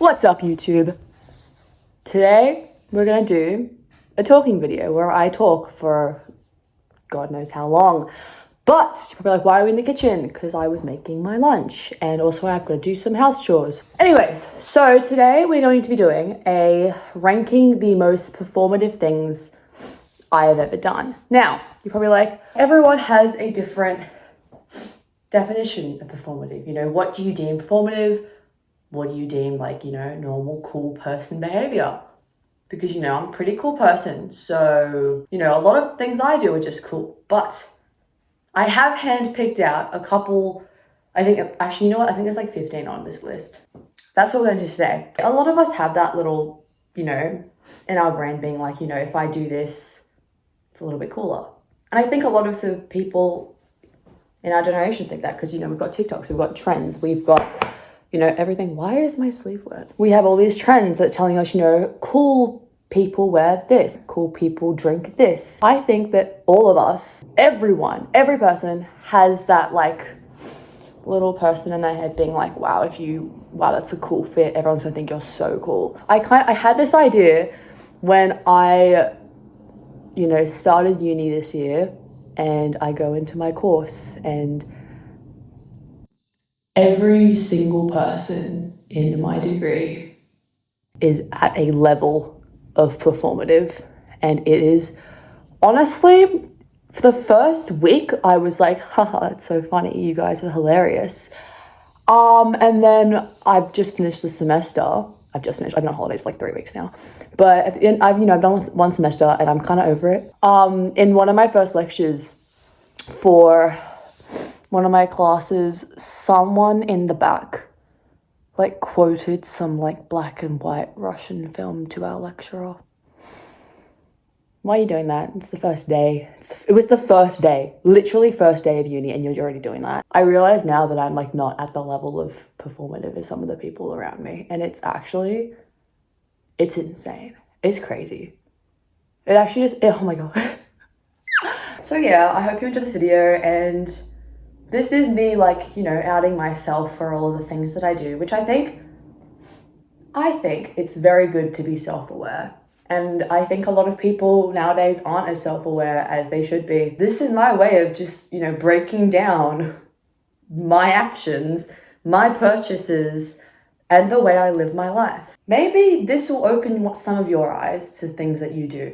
What's up, YouTube? Today we're gonna do a talking video where I talk for God knows how long. But you're probably like, why are we in the kitchen? Because I was making my lunch and also I've got to do some house chores. Anyways, so today we're going to be doing a ranking the most performative things I have ever done. Now, you're probably like, everyone has a different definition of performative. You know, what do you deem performative? What do you deem like, normal cool person behavior? Because, I'm a pretty cool person. So, a lot of things I do are just cool. But I have handpicked out a couple, I think there's like 15 on this list. That's what we're going to do today. A lot of us have that little, in our brain being like, if I do this, it's a little bit cooler. And I think a lot of the people in our generation think that because, we've got TikToks, we've got trends, we've got, everything. Why is my sleeve wet? We have all these trends that are telling us, cool people wear this, cool people drink this. I think that all of us, every person has that like little person in their head being like, wow, that's a cool fit. Everyone's gonna think you're so cool. I had this idea when I, started uni this year and I go into my course and every single person in my degree is at a level of performative, and it is honestly, for the first week, I was like, haha, it's so funny, you guys are hilarious. And then I've just finished the semester. I've been on holidays for like 3 weeks now. But at the end, I've done one semester and I'm kind of over it. In one of my first lectures for one of my classes, someone in the back like quoted some like black and white Russian film to our lecturer. Why are you doing that? It's the first day. It was the first day, literally first day of uni, and you're already doing that. I realize now that I'm like not at the level of performative as some of the people around me, and it's insane. It's crazy. It actually oh my God. So yeah, I hope you enjoyed this video, and this is me like, outing myself for all of the things that I do, which I think it's very good to be self-aware. And I think a lot of people nowadays aren't as self-aware as they should be. This is my way of just, breaking down my actions, my purchases, and the way I live my life. Maybe this will open some of your eyes to things that you do.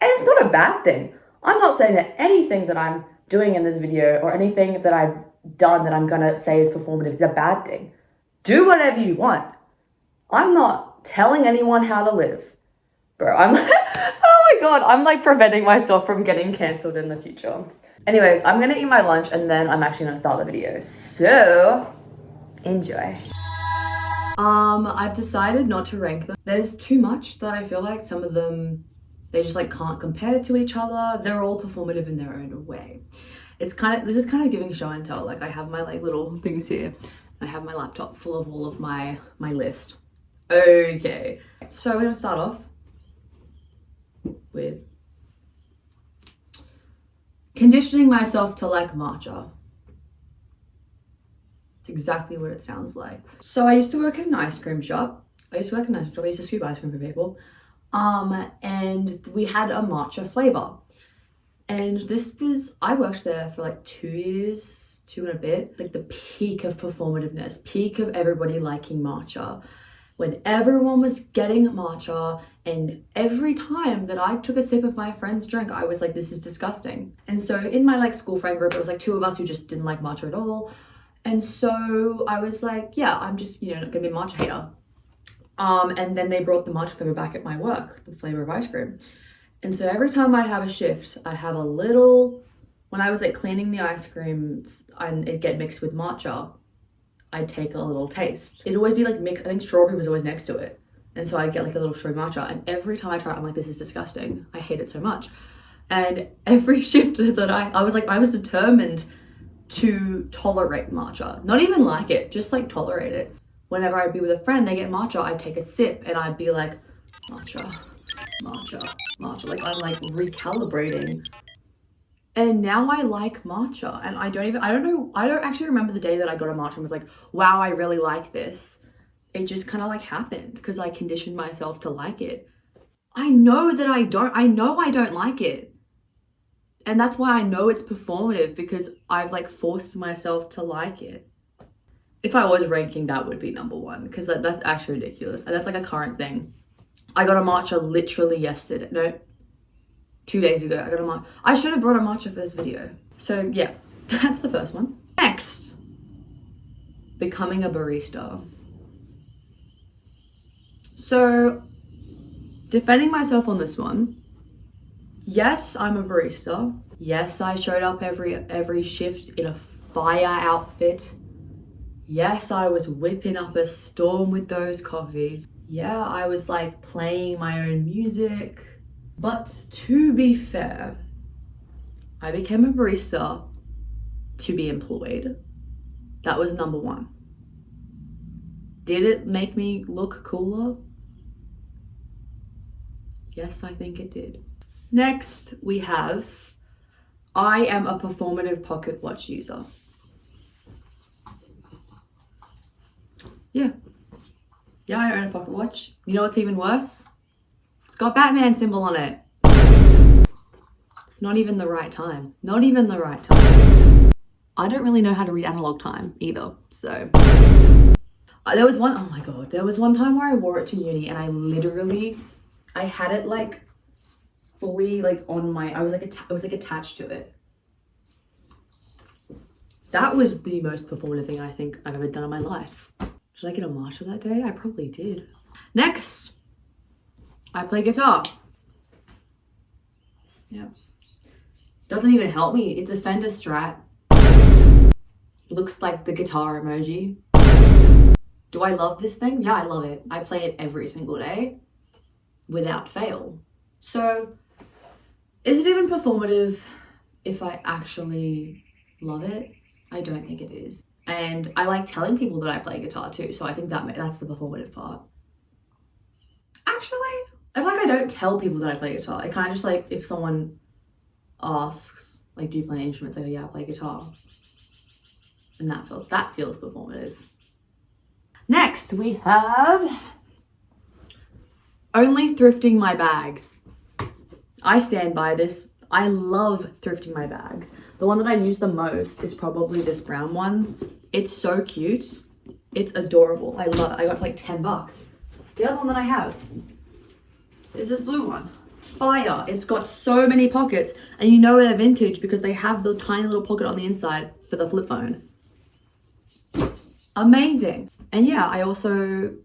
And it's not a bad thing. I'm not saying that anything that I'm doing in this video or anything that I've done that I'm gonna say is performative is a bad thing. Do whatever you want. I'm not telling anyone how to live. Bro, I'm like, oh my God, I'm like preventing myself from getting cancelled in the future. Anyways, I'm gonna eat my lunch and then I'm actually gonna start the video. So, enjoy. I've decided not to rank them. There's too much that I feel like some of them, they just like can't compare to each other. They're all performative in their own way. This is kind of giving show and tell. Like I have my like little things here. I have my laptop full of all of my list. Okay, so we're gonna start off with conditioning myself to like matcha. It's exactly what it sounds like. So I used to work in an ice cream shop. I used to scoop ice cream for people. And we had a matcha flavor. And I worked there for like 2 years, 2 and a bit, like the peak of performativeness, peak of everybody liking matcha. When everyone was getting matcha, and every time that I took a sip of my friend's drink, I was like, this is disgusting. And so in my like school friend group, it was like 2 of us who just didn't like matcha at all. And so I was like, yeah, I'm just, not gonna be a matcha hater. And then they brought the matcha flavor back at my work, the flavor of ice cream. And so every time I'd have a shift, I'd have a little, when I was like cleaning the ice cream and it'd get mixed with matcha, I'd take a little taste. It'd always be like mixed, I think strawberry was always next to it. And so I'd get like a little strawberry matcha, and every time I try it, I'm like, this is disgusting. I hate it so much. And every shift that I was determined to tolerate matcha. Not even like it, just like tolerate it. Whenever I'd be with a friend, they get matcha, I'd take a sip and I'd be like, matcha, matcha, matcha. Like I'm like recalibrating. And now I like matcha, and I don't actually remember the day that I got a matcha and was like, wow, I really like this. it just kind of like happened because I conditioned myself to like it. I know that I don't like it. And that's why I know it's performative, because I've like forced myself to like it. If I was ranking, that would be number one, because that's actually ridiculous. And that's like a current thing. I got a matcha literally yesterday. No, 2 days ago. I got a matcha. I should have brought a matcha for this video. So yeah, that's the first one. Next, becoming a barista. So defending myself on this one. Yes, I'm a barista. Yes, I showed up every shift in a fire outfit. Yes, I was whipping up a storm with those coffees. Yeah, I was like playing my own music. But to be fair, I became a barista to be employed. That was number one. Did it make me look cooler? Yes, I think it did. Next, we have, I am a performative pocket watch user. Yeah, I own a pocket watch. You know what's even worse? It's got Batman symbol on it. It's not even the right time. Not even the right time. I don't really know how to read analog time either, so. There was one, oh my God, there was one time where I wore it to uni and I had it like fully like on my, I was like, it was like attached to it. That was the most performative thing I think I've ever done in my life. Did I get a matcha that day? I probably did. Next, I play guitar. Yeah. Doesn't even help me. It's a Fender Strat. Looks like the guitar emoji. Do I love this thing? Yeah, I love it. I play it every single day without fail. So, is it even performative if I actually love it? I don't think it is. And I like telling people that I play guitar too, so I think that's the performative part. Actually, I feel like I don't tell people that I play guitar. I kind of just like, if someone asks, like, do you play instruments? I go, yeah, I play guitar. And that feels performative. Next, we have only thrifting my bags. I stand by this. I love thrifting my bags. The one that I use the most is probably this brown one. It's so cute. It's adorable. I love it. I got it for like 10 bucks. The other one that I have is this blue one. Fire. It's got so many pockets, and you know they're vintage because they have the tiny little pocket on the inside for the flip phone. Amazing. And yeah, I also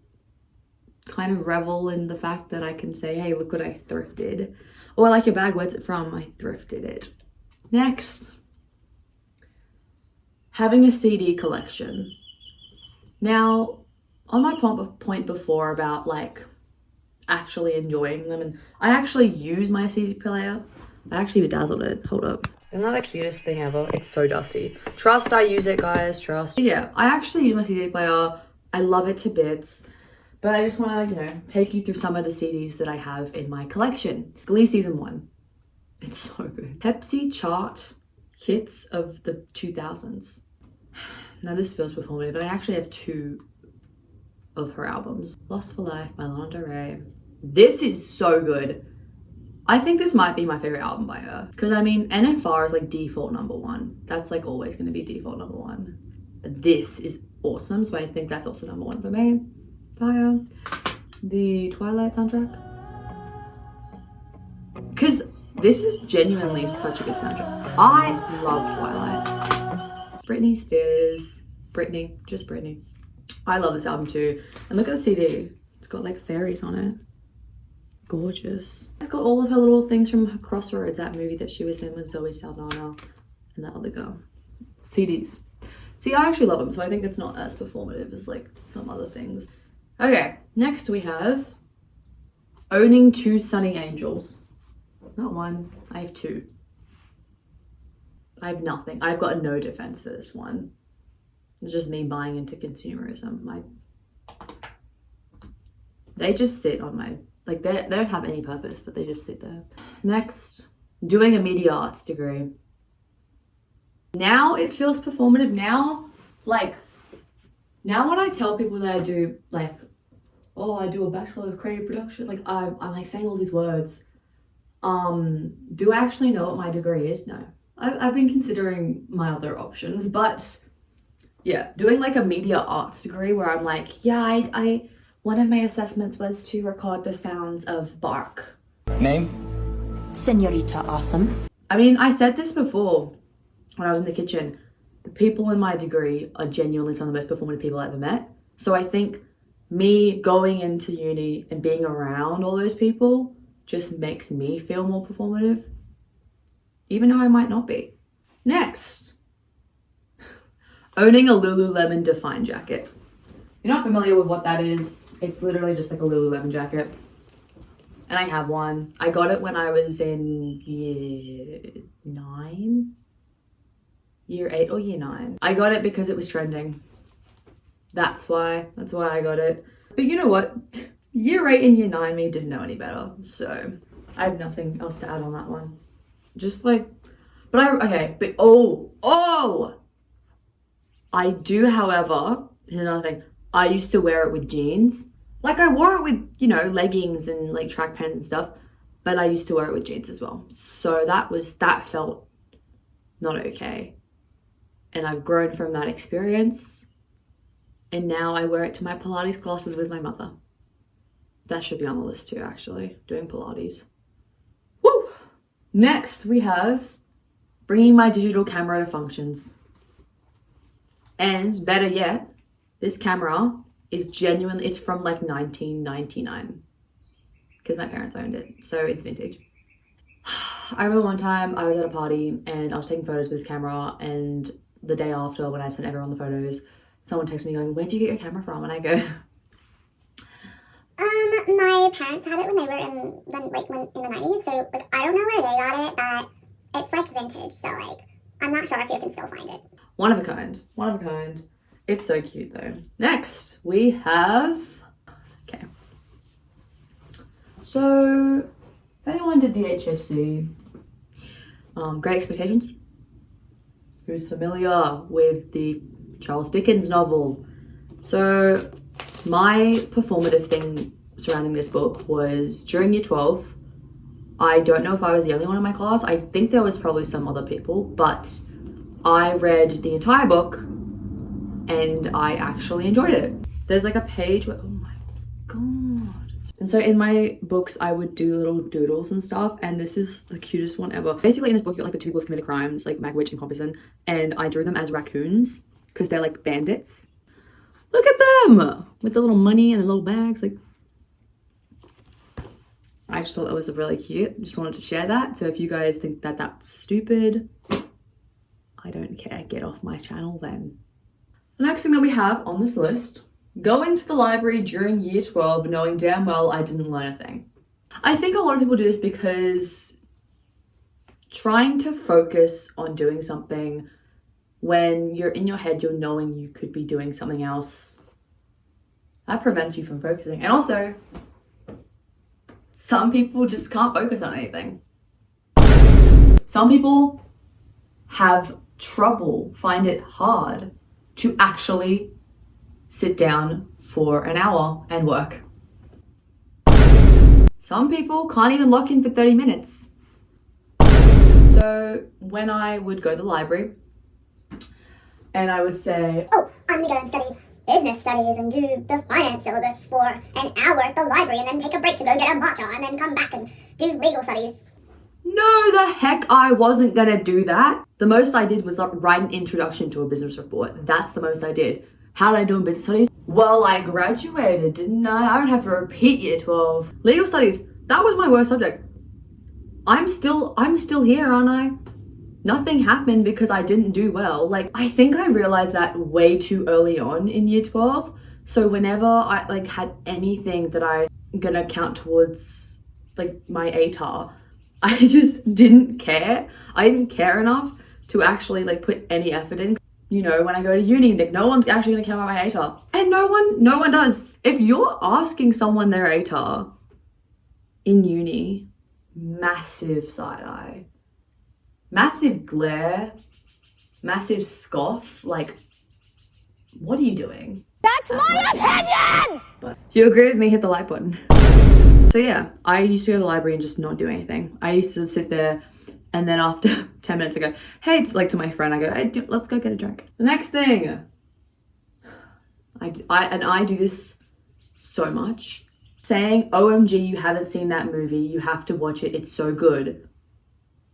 kind of revel in the fact that I can say, hey, look what I thrifted. Or I like your bag, where's it from? I thrifted it. Next, having a CD collection. Now, on my point before about like actually enjoying them, and I actually use my CD player. I actually bedazzled it. Hold up. Isn't that the cutest thing ever? It's so dusty. Trust I use it, guys. Trust. Yeah, I actually use my CD player. I love it to bits. But I just want to, take you through some of the CDs that I have in my collection. Glee Season 1. It's so good. Pepsi chart hits of the 2000s. Now this feels performative, but I actually have 2 of her albums. Lost for Life by Lana Del Rey. This is so good. I think this might be my favorite album by her. Because I mean, NFR is like default number 1. That's like always going to be default number 1. But this is awesome, so I think that's also number 1 for me. Fire. The Twilight soundtrack. Because this is genuinely such a good soundtrack. I love Twilight. Britney Spears. Just Britney. I love this album too. And look at the CD. It's got like fairies on it. Gorgeous. It's got all of her little things from Crossroads, that movie that she was in with Zoe Saldana and that other girl. CDs. See, I actually love them, so I think it's not as performative as like some other things. Okay, next we have owning 2 Sunny Angels. Not 1, I have 2. I have nothing. I've got no defense for this one. It's just me buying into consumerism. They just sit on my, like they don't have any purpose, but they just sit there. Next, doing a media arts degree. Now it feels performative. Now when I tell people that I do like oh, I do a Bachelor of Creative Production. Like, I'm like saying all these words. Do I actually know what my degree is? No. I've been considering my other options, but yeah, doing like a media arts degree where I'm like, yeah, I one of my assessments was to record the sounds of bark. Name? Senorita Awesome. I mean, I said this before when I was in the kitchen. The people in my degree are genuinely some of the most performative people I ever met. So I think me going into uni and being around all those people just makes me feel more performative, even though I might not be. Next, owning a Lululemon Define jacket. You're not familiar with what that is? It's literally just like a Lululemon jacket. And I have one. I got it when I was in year 8 or year 9. I got it because it was trending. That's why I got it. But you know what? Year 8 and year 9 me didn't know any better. So I have nothing else to add on that one. Just like, I do, however, here's another thing. I used to wear it with jeans. Like I wore it with, leggings and like track pants and stuff, but I used to wear it with jeans as well. So that felt not okay. And I've grown from that experience. And now I wear it to my Pilates classes with my mother. That should be on the list too, actually, doing Pilates. Woo! Next, we have bringing my digital camera to functions. And better yet, this camera is genuinely, it's from like 1999 because my parents owned it. So it's vintage. I remember one time I was at a party and I was taking photos with this camera, and the day after when I sent everyone the photos, someone texted me going, "Where'd you get your camera from?" And I go, my parents had it when they were in the 90s, so like I don't know where they got it, but it's like vintage, so like I'm not sure if you can still find it. One of a kind. It's so cute though. Next, we have, okay. So, if anyone did the HSC, Great Expectations, who's familiar with the Charles Dickens novel? So, my performative thing surrounding this book was during year 12. I don't know if I was the only one in my class. I think there was probably some other people, but I read the entire book and I actually enjoyed it. There's like a page where, oh my god. And so in my books, I would do little doodles and stuff, and this is the cutest one ever. Basically in this book, you're like the two people who committed crimes, like Magwitch and Compison, and I drew them as raccoons because they're like bandits. Look at them with the little money and the little bags. Like, I just thought that was really cute. Just wanted to share that. So if you guys think that that's stupid, I don't care. Get off my channel then. The next thing that we have on this list, going to the library during year 12 knowing damn well I didn't learn a thing. I think a lot of people do this because trying to focus on doing something when you're in your head, you're knowing you could be doing something else, that prevents you from focusing. And also, some people just can't focus on anything. Some people have trouble, find it hard to actually sit down for an hour and work. Some people can't even lock in for 30 minutes. So when I would go to the library and I would say, oh, I'm gonna go and study business studies and do the finance syllabus for an hour at the library and then take a break to go get a matcha and then come back and do legal studies. no, the heck I wasn't gonna do that. The most I did was like write an introduction to a business report. That's the most I did. How did I do in business studies? Well, I graduated, didn't I? I don't have to repeat year 12. Legal studies, that was my worst subject. I'm still here, aren't I? Nothing happened because I didn't do well. Like, I think I realized that way too early on in year 12. So whenever I like had anything that I gonna count towards like my ATAR, I just didn't care. I didn't care enough to actually like put any effort in. You know, when I go to uni, like no one's actually gonna care about my ATAR. And no one does. If you're asking someone their ATAR in uni, massive side eye, massive glare, massive scoff. Like, what are you doing? That's my opinion! But if you agree with me, hit the like button. So yeah, I used to go to the library and just not do anything. I used to sit there and then after 10 minutes I go, hey, it's like to my friend, I go, hey, let's go get a drink. The next thing, I do this so much. Saying, OMG, you haven't seen that movie, you have to watch it, it's so good.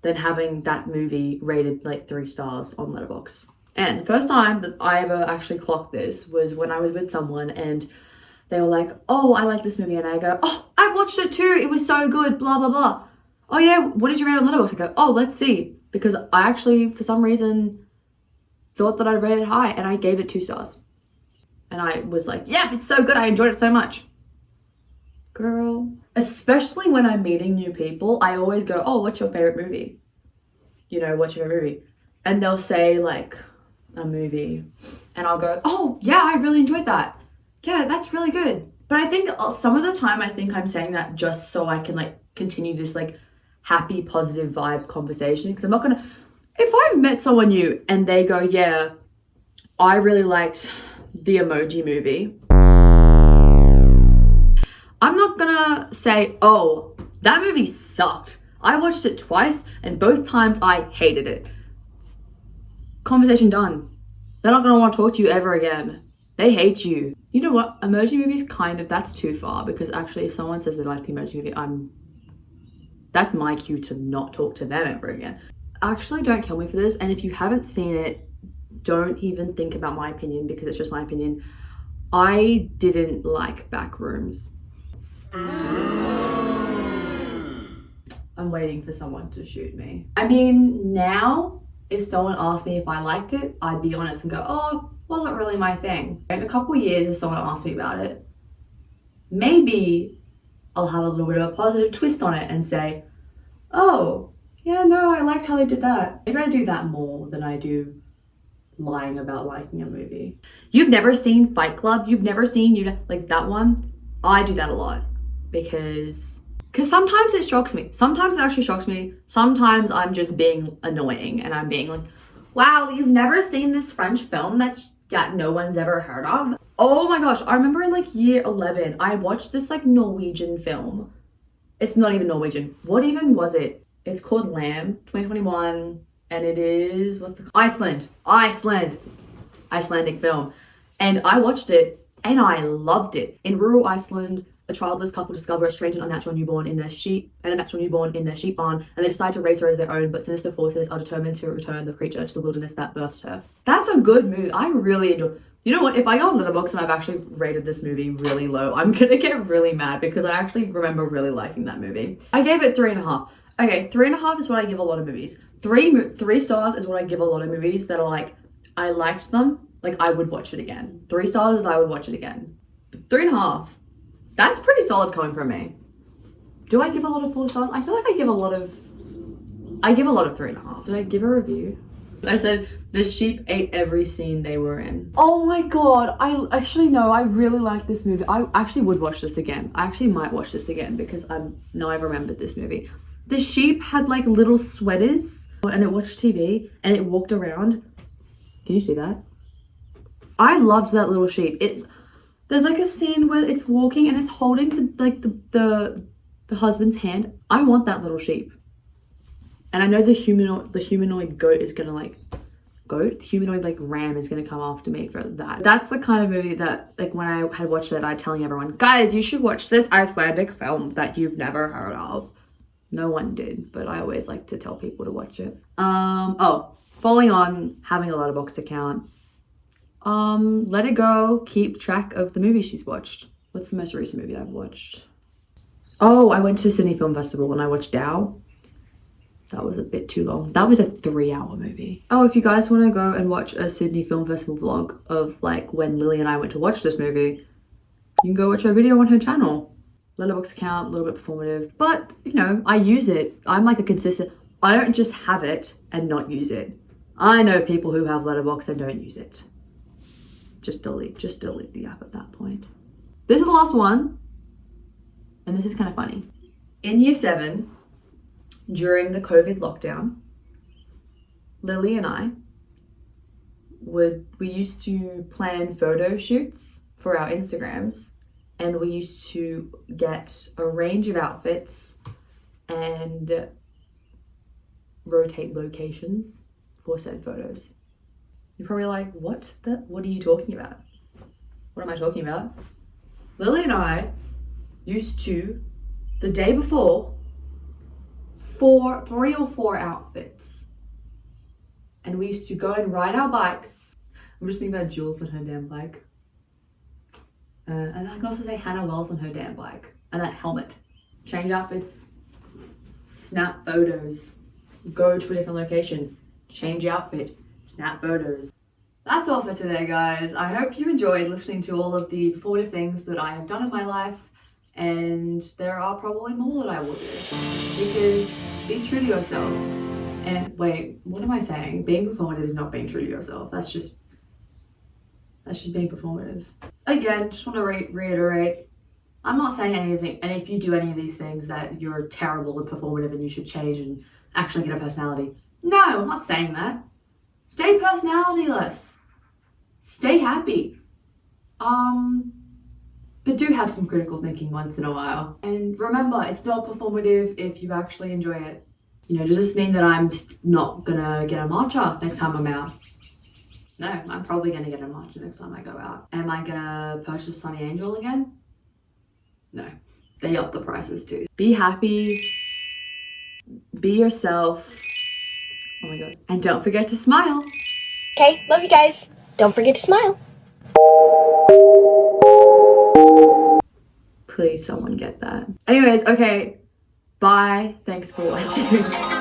Then having that movie rated like 3 stars on Letterboxd. And the first time that I ever actually clocked this was when I was with someone and they were like, oh, I like this movie. And I go, oh, I watched it too. It was so good, blah, blah, blah. Oh yeah, what did you rate on Letterboxd? I go, oh, let's see. Because I actually, for some reason, thought that I'd rate it high and I gave it 2 stars. And I was like, yeah, it's so good. I enjoyed it so much. Girl. Especially when I'm meeting new people, I always go, oh, what's your favorite movie? You know, what's your favorite movie? And they'll say like a movie and I'll go, oh yeah, I really enjoyed that. Yeah, that's really good. But I think some of the time I think I'm saying that just so I can like continue this like happy, positive vibe conversation. Because I'm not gonna, if I met someone new and they go, yeah, I really liked the Emoji Movie, I'm not gonna say, oh, that movie sucked. I watched it twice and both times I hated it. Conversation done. They're not gonna want to talk to you ever again. They hate you. You know what? Emoji Movie's kind of, that's too far because actually if someone says they like the Emoji Movie, that's my cue to not talk to them ever again. Actually, don't kill me for this. And if you haven't seen it, don't even think about my opinion because it's just my opinion. I didn't like Backrooms. I'm waiting for someone to shoot me. I mean, now, if someone asked me if I liked it, I'd be honest and go, oh, wasn't really my thing. In a couple years, if someone asked me about it, maybe I'll have a little bit of a positive twist on it and say, oh, yeah, no, I liked how they did that. Maybe I do that more than I do lying about liking a movie. You've never seen Fight Club? You've never seen, like that one? I do that a lot because sometimes it shocks me. Sometimes it actually shocks me. Sometimes I'm just being annoying and I'm being like, wow, you've never seen this French film that no one's ever heard of? Oh my gosh, I remember in like year 11, I watched this like Norwegian film. It's not even Norwegian. What even was it? It's called Lamb, 2021, and it is, Iceland. It's Icelandic film. And I watched it and I loved it. In rural Iceland, a childless couple discover a strange and unnatural newborn in their sheep barn, and they decide to raise her as their own, but sinister forces are determined to return the creature to the wilderness that birthed her. That's a good movie. I really enjoy. You know what? If I go on Letterboxd and I've actually rated this movie really low, I'm gonna get really mad because I actually remember really liking that movie. I gave it 3.5. Okay, 3.5 is what I give a lot of movies. 3 stars is what I give a lot of movies that are like, I liked them, like I would watch it again. 3 stars is I would watch it again. But 3.5. That's pretty solid coming from me. Do I give a lot of 4 stars? I feel like I give a lot of 3.5. Did I give a review? I said the sheep ate every scene they were in. Oh my god, I really like this movie. I actually would watch this again. I actually might watch this again because I've remembered this movie. The sheep had like little sweaters and it watched TV and it walked around. Can you see that? I loved that little sheep. There's like a scene where it's walking and it's holding the husband's hand. I want that little sheep. And I know the humanoid goat is gonna the humanoid like ram is gonna come after me for that. That's the kind of movie that like when I had watched it, I'm telling everyone, guys, you should watch this Icelandic film that you've never heard of. No one did, but I always like to tell people to watch it. Following on having a Letterboxd account. Let it go, keep track of the movies she's watched. What's the most recent movie I've watched? Oh, I went to Sydney Film Festival and I watched Dow. That was a bit too long. That was a 3-hour movie. Oh, if you guys want to go and watch a Sydney Film Festival vlog of like when Lily and I went to watch this movie, you can go watch her video on her channel. Letterboxd account, a little bit performative, but you know, I use it. I'm like a consistent, I don't just have it and not use it. I know people who have Letterboxd and don't use it. Just delete the app at that point. This is the last one, and this is kind of funny. In year 7, during the COVID lockdown, Lily and I we used to plan photo shoots for our Instagrams, and we used to get a range of outfits and rotate locations for said photos. You're probably like, what are you talking about? What am I talking about? Lily and I used to, the day before, 3 or 4 outfits. And we used to go and ride our bikes. I'm just thinking about Jules and her damn bike. And I can also say Hannah Wells on her damn bike. And that helmet. Change outfits. Snap photos. Go to a different location. Change outfit. Snap photos. That's all for today, guys. I hope you enjoyed listening to all of the performative things that I have done in my life. And there are probably more that I will do. Because be true to yourself. And wait, what am I saying? Being performative is not being true to yourself. That's just being performative. Again, just want to reiterate, I'm not saying anything, and if you do any of these things that you're terrible and performative and you should change and actually get a personality. No, I'm not saying that. Stay personalityless. Stay happy. But do have some critical thinking once in a while. And remember, it's not performative if you actually enjoy it. You know, does this mean that I'm not gonna get a matcha next time I'm out? No, I'm probably gonna get a matcha next time I go out. Am I gonna purchase Sunny Angel again? No, they up the prices too. Be happy, be yourself. Oh my god. And don't forget to smile. Okay, love you guys. Don't forget to smile. Please, someone get that. Anyways, okay, bye. Thanks for watching.